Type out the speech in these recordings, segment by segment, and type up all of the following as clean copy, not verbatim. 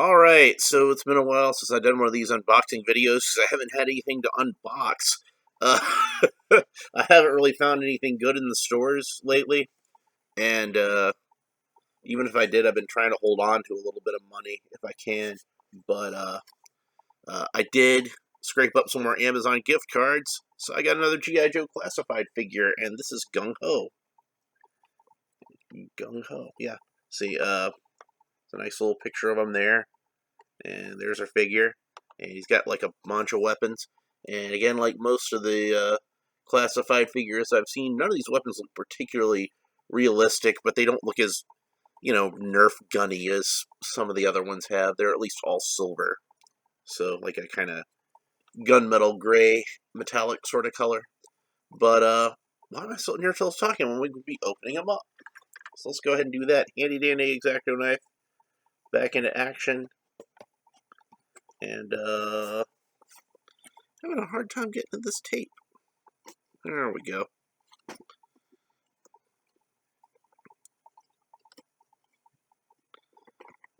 Alright, so it's been a while since I've done one of these unboxing videos because I haven't had anything to unbox. Uh, I haven't really found anything good in the stores lately, and even if I did, I've been trying to hold on to a little bit of money if I can. But I did scrape up some more Amazon gift cards, so I got another G.I. Joe classified figure, and this is Gung Ho. Gung Ho, yeah. See, it's a nice little picture of him there. And there's our figure. And he's got like a bunch of weapons. And again, like most of the classified figures I've seen, none of these weapons look particularly realistic, but they don't look as, Nerf gunny as some of the other ones have. They're at least all silver. So, like a kind of gunmetal gray metallic sort of color. But, why am I sitting here till talking when we could be opening them up? So let's go ahead and do that. Handy dandy X-Acto knife. Back into action. And, having a hard time getting to this tape. There we go.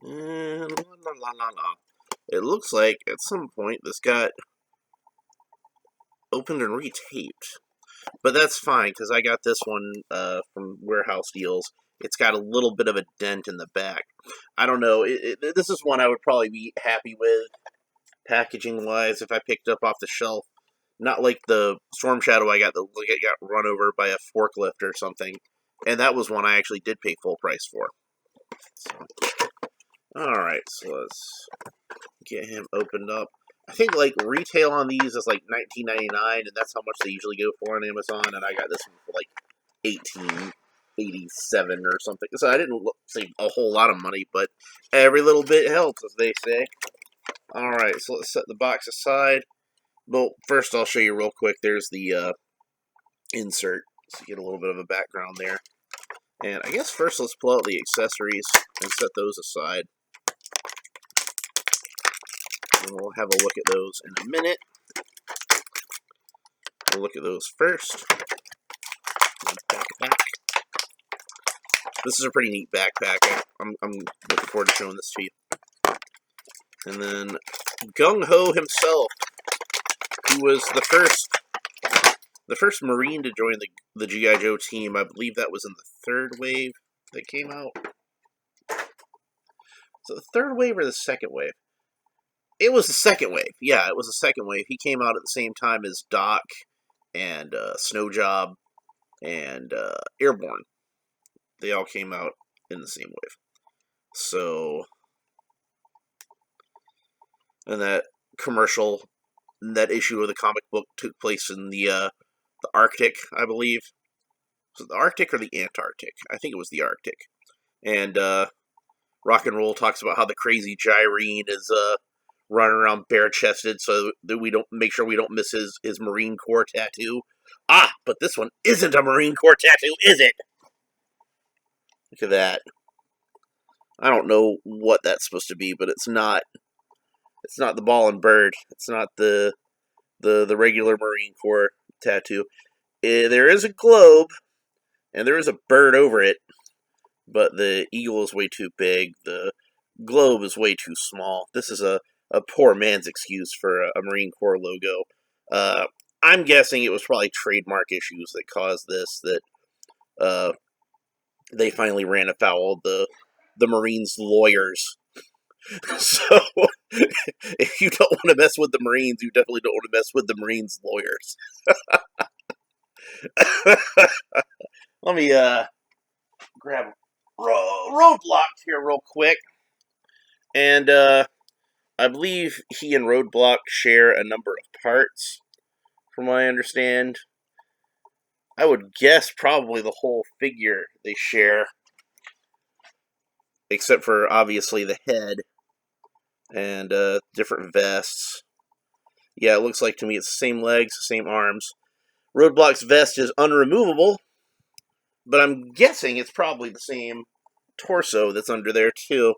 And la la la la. It looks like at some point this got opened and retaped. But that's fine, because I got this one from Warehouse Deals. It's got a little bit of a dent in the back. I don't know. This is one I would probably be happy with, packaging-wise, if I picked it up off the shelf. Not like the Storm Shadow I got that got run over by a forklift or something. And that was one I actually did pay full price for. So, alright, so let's get him opened up. I think like retail on these is like $19.99, and that's how much they usually go for on Amazon. And I got this one for like $18.87 or something. So I didn't save a whole lot of money, but every little bit helps, as they say. Alright, so let's set the box aside. Well, first I'll show you real quick. There's the insert, so you get a little bit of a background there. And I guess first let's pull out the accessories and set those aside. And we'll have a look at those in a minute. We'll look at those first. Backpack. This is a pretty neat backpack. I'm looking forward to showing this to you. And then Gung Ho himself, who was the first Marine to join the G.I. Joe team. I believe that was in the third wave that came out. So the third wave or the second wave? It was the second wave. Yeah, it was the second wave. He came out at the same time as Doc and Snow Job and Airborne. They all came out in the same wave. So, and that commercial, that issue of the comic book took place in the Arctic, I believe. Was it the Arctic or the Antarctic? I think it was the Arctic. And Rock and Roll talks about how the crazy Gyrene is running around bare-chested so that we don't make sure we don't miss his Marine Corps tattoo. Ah, but this one isn't a Marine Corps tattoo, is it? Look at that. I don't know what that's supposed to be, but it's not. It's not the ball and bird. It's not the regular Marine Corps tattoo. There is a globe, and there is a bird over it, but the eagle is way too big. The globe is way too small. This is a poor man's excuse for a Marine Corps logo. I'm guessing it was probably trademark issues that caused this, that they finally ran afoul of the Marines' lawyers. So, if you don't want to mess with the Marines, you definitely don't want to mess with the Marines' lawyers. Let me grab Roadblock here real quick. And I believe he and Roadblock share a number of parts, from what I understand. I would guess probably the whole figure they share, except for obviously the head and different vests. Yeah, it looks like to me it's the same legs, same arms. Roadblock's vest is unremovable, but I'm guessing it's probably the same torso that's under there too.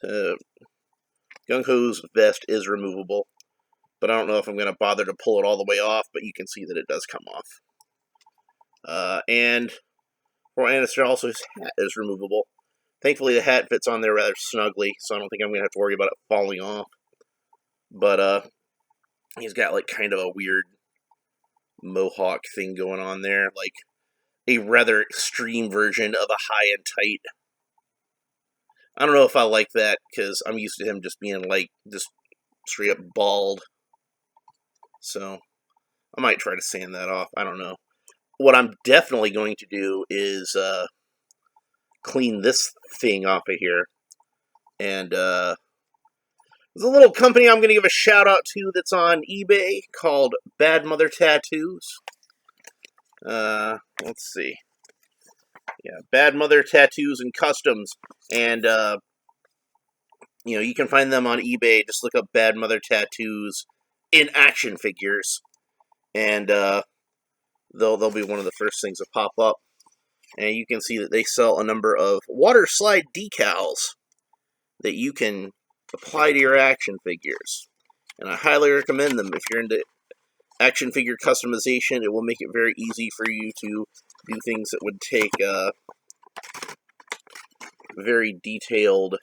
Gung Ho's vest is removable, but I don't know if I'm going to bother to pull it all the way off, but you can see that it does come off. And for Annister, also his hat is removable, Thankfully, the hat fits on there rather snugly, so I don't think I'm going to have to worry about it falling off. But, he's got, like, kind of a weird mohawk thing going on there, like a rather extreme version of a high and tight. I don't know if I like that, because I'm used to him just being, like, just straight up bald. So, I might try to sand that off. I don't know. What I'm definitely going to do is clean this thing off of here. And there's a little company I'm going to give a shout out to that's on eBay called Bad Mother Tattoos. Let's see. Yeah, Bad Mother Tattoos and Customs. And, you can find them on eBay. Just look up Bad Mother Tattoos in action figures. And they'll be one of the first things to pop up. And you can see that they sell a number of water slide decals that you can apply to your action figures. And I highly recommend them if you're into action figure customization. It will make it very easy for you to do things that would take very detailed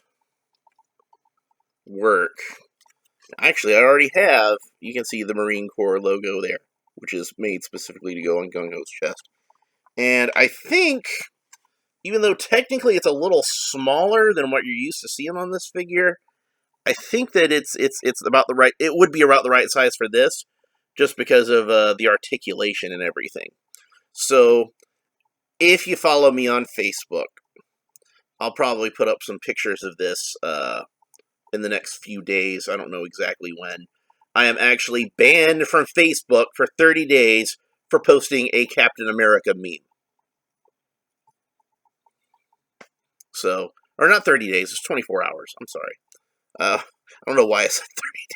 work. Actually, I already have, you can see the Marine Corps logo there, which is made specifically to go on Gung Ho's chest. And I think, even though technically it's a little smaller than what you're used to seeing on this figure, I think that it's about the right, it would be about the right size for this, just because of the articulation and everything. So, if you follow me on Facebook, I'll probably put up some pictures of this in the next few days. I don't know exactly when. I am actually banned from Facebook for 30 days for posting a Captain America meme. So, or not 30 days, it's 24 hours. I'm sorry. I don't know why I said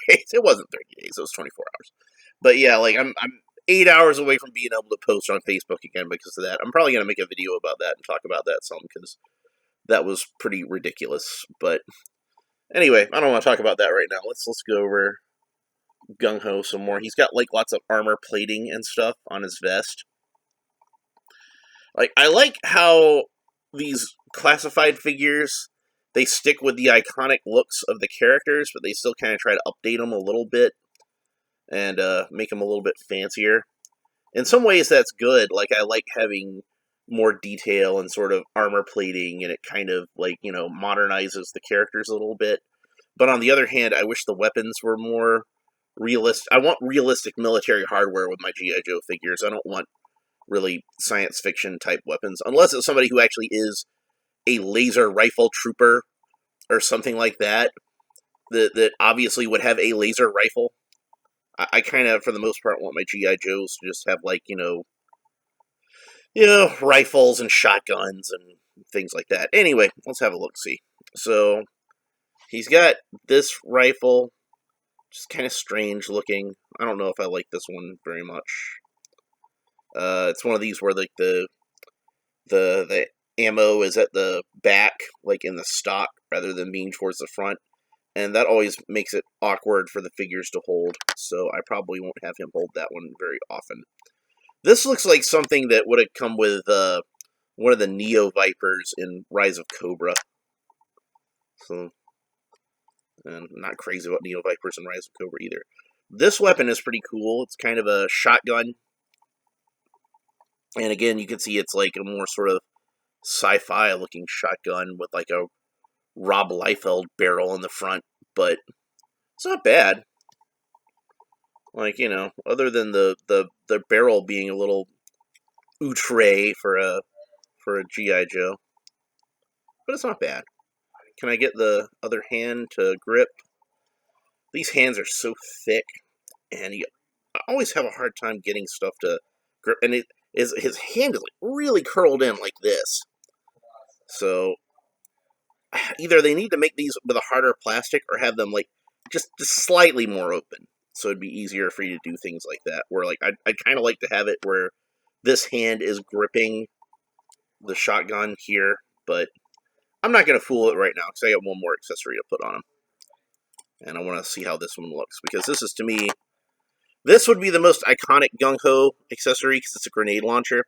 30 days. It wasn't 30 days, it was 24 hours. But yeah, like, I'm 8 hours away from being able to post on Facebook again because of that. I'm probably going to make a video about that and talk about that some, because that was pretty ridiculous. But anyway, I don't want to talk about that right now. Let's go over Gung Ho some more. He's got, like, lots of armor plating and stuff on his vest. Like, I like how these classified figures, they stick with the iconic looks of the characters, but they still kind of try to update them a little bit and make them a little bit fancier. In some ways, that's good. Like, I like having more detail and sort of armor plating, and it kind of, like, modernizes the characters a little bit. But on the other hand, I wish the weapons were more realistic. I want realistic military hardware with my G.I. Joe figures. I don't want really science fiction type weapons, unless it's somebody who actually is a laser rifle trooper or something like that, that obviously would have a laser rifle. I kind of, for the most part, want my G.I. Joes to just have, like, rifles and shotguns and things like that. Anyway, let's have a look-see. So, he's got this rifle, just kind of strange looking. I don't know if I like this one very much. It's one of these where, like, the ammo is at the back, like in the stock, rather than being towards the front. And that always makes it awkward for the figures to hold, so I probably won't have him hold that one very often. This looks like something that would have come with one of the Neo Vipers in Rise of Cobra. So, and I'm not crazy about Neo Vipers in Rise of Cobra either. This weapon is pretty cool. It's kind of a shotgun. And again, you can see it's like a more sort of sci-fi looking shotgun with like a Rob Liefeld barrel in the front, but it's not bad. Like, other than the barrel being a little outre for a G.I. Joe. But it's not bad. Can I get the other hand to grip? These hands are so thick, and I always have a hard time getting stuff to grip. And his hand is like really curled in like this. So either they need to make these with a harder plastic or have them like just slightly more open, so it'd be easier for you to do things like that. Where like I'd kind of like to have it where this hand is gripping the shotgun here, but I'm not going to fool it right now because I got one more accessory to put on him. And I want to see how this one looks, because this is, to me, this would be the most iconic Gung Ho accessory because it's a grenade launcher.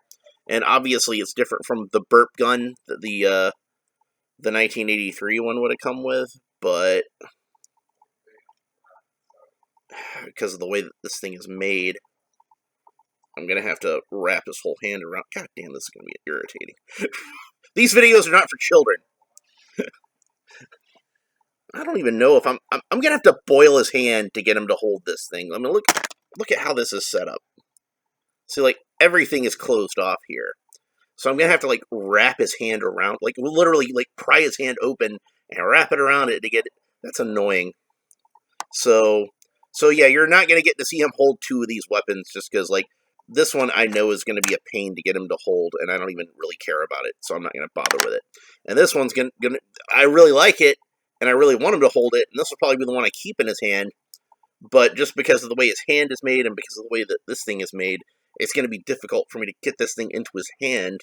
And obviously it's different from the burp gun, the the 1983 one would have come with, but because of the way that this thing is made, I'm going to have to wrap his whole hand around. God damn, this is going to be irritating. These videos are not for children. I don't even know if I'm going to have to boil his hand to get him to hold this thing. I mean, look at how this is set up. See, like, everything is closed off here. So I'm going to have to, like, wrap his hand around, like, literally, like, pry his hand open and wrap it around it to get it. That's annoying. So yeah, you're not going to get to see him hold two of these weapons just because, like, this one I know is going to be a pain to get him to hold, and I don't even really care about it, so I'm not going to bother with it. And this one's going to, I really like it, and I really want him to hold it, and this will probably be the one I keep in his hand, but just because of the way his hand is made and because of the way that this thing is made, it's going to be difficult for me to get this thing into his hand,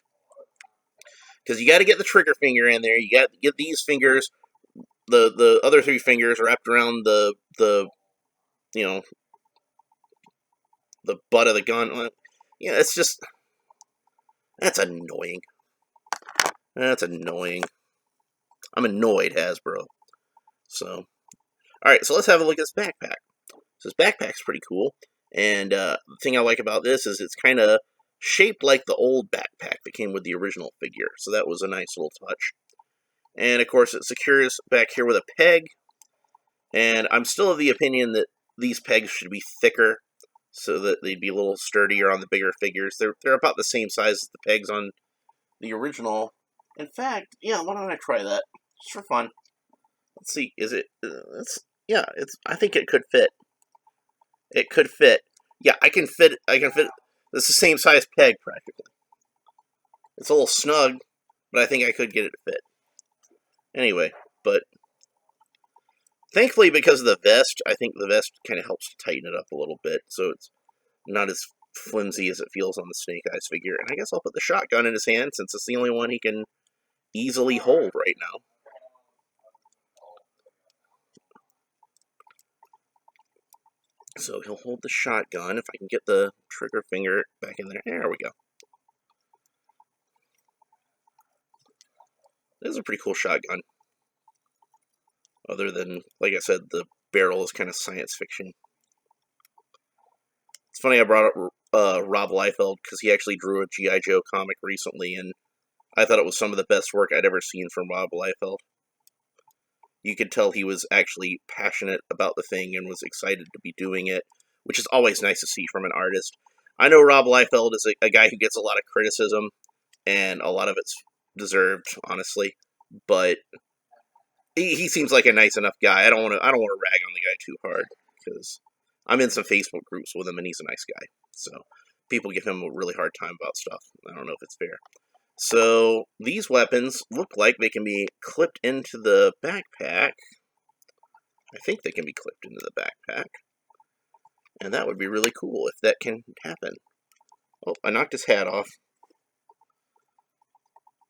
because you got to get the trigger finger in there, you got to get these fingers, the other three fingers wrapped around the you know, the butt of the gun. Yeah, it's just, that's annoying. That's annoying. I'm annoyed, Hasbro. So, alright, so let's have a look at this backpack. So this backpack's pretty cool, and the thing I like about this is it's kind of shaped like the old backpack that came with the original figure, so that was a nice little touch. And of course it secures back here with a peg, and I'm still of the opinion that these pegs should be thicker so that they'd be a little sturdier on the bigger figures. They're about the same size as the pegs on the original. In fact, yeah, why don't I try that? Just for fun. Let's see, is it, yeah, I think it could fit. It could fit. Yeah, I can fit, it's the same size peg, practically. It's a little snug, but I think I could get it to fit. Anyway, but thankfully, because of the vest, I think the vest kind of helps tighten it up a little bit, so it's not as flimsy as it feels on the Snake Eyes figure. And I guess I'll put the shotgun in his hand, since it's the only one he can easily hold right now. So he'll hold the shotgun, if I can get the trigger finger back in there. There we go. This is a pretty cool shotgun. Other than, like I said, the barrel is kind of science fiction. It's funny I brought up Rob Liefeld, because he actually drew a G.I. Joe comic recently, and I thought it was some of the best work I'd ever seen from Rob Liefeld. You could tell he was actually passionate about the thing and was excited to be doing it, which is always nice to see from an artist. I know Rob Liefeld is a guy who gets a lot of criticism, and a lot of it's deserved, honestly, but he seems like a nice enough guy. I don't want to rag on the guy too hard, because I'm in some Facebook groups with him, and he's a nice guy. So people give him a really hard time about stuff. I don't know if it's fair. So these weapons look like they can be clipped into the backpack. I think they can be clipped into the backpack. And that would be really cool if that can happen. Oh, I knocked his hat off.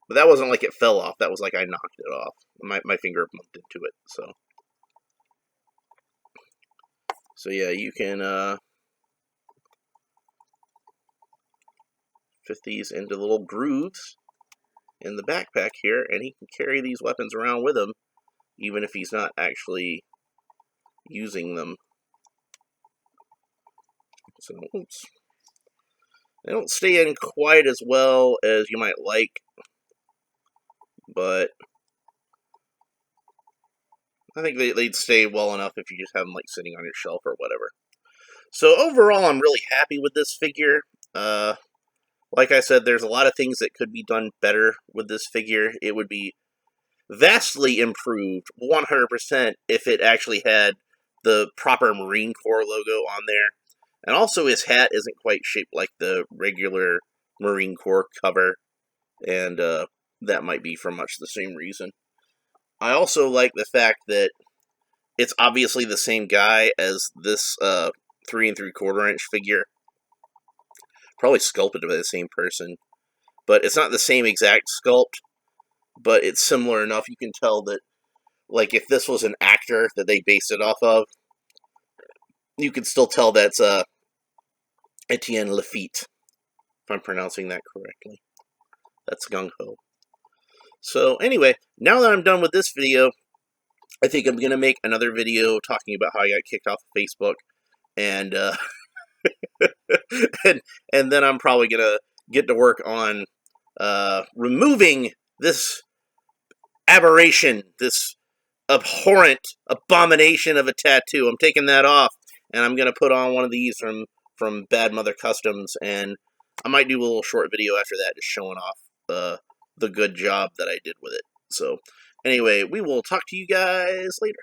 But that wasn't like it fell off. That was like I knocked it off. My finger bumped into it. So yeah, you can fit these into little grooves in the backpack here, and he can carry these weapons around with him, even if he's not actually using them. So, oops. They don't stay in quite as well as you might like, but I think they'd stay well enough if you just have them like sitting on your shelf or whatever. So overall, I'm really happy with this figure. Like I said, there's a lot of things that could be done better with this figure. It would be vastly improved, 100%, if it actually had the proper Marine Corps logo on there. And also, his hat isn't quite shaped like the regular Marine Corps cover, and that might be for much the same reason. I also like the fact that it's obviously the same guy as this 3 3/4 inch figure. Probably sculpted by the same person. But it's not the same exact sculpt, but it's similar enough. You can tell that, like, if this was an actor that they based it off of, you can still tell that's Etienne Lafitte, if I'm pronouncing that correctly. That's Gung Ho. So anyway, now that I'm done with this video, I think I'm going to make another video talking about how I got kicked off of Facebook, and and and then I'm probably going to get to work on removing this aberration, this abhorrent abomination of a tattoo. I'm taking that off, and I'm gonna put on one of these from Bad Mother Customs, and I might do a little short video after that, just showing off the good job that I did with it. So, anyway, we will talk to you guys later.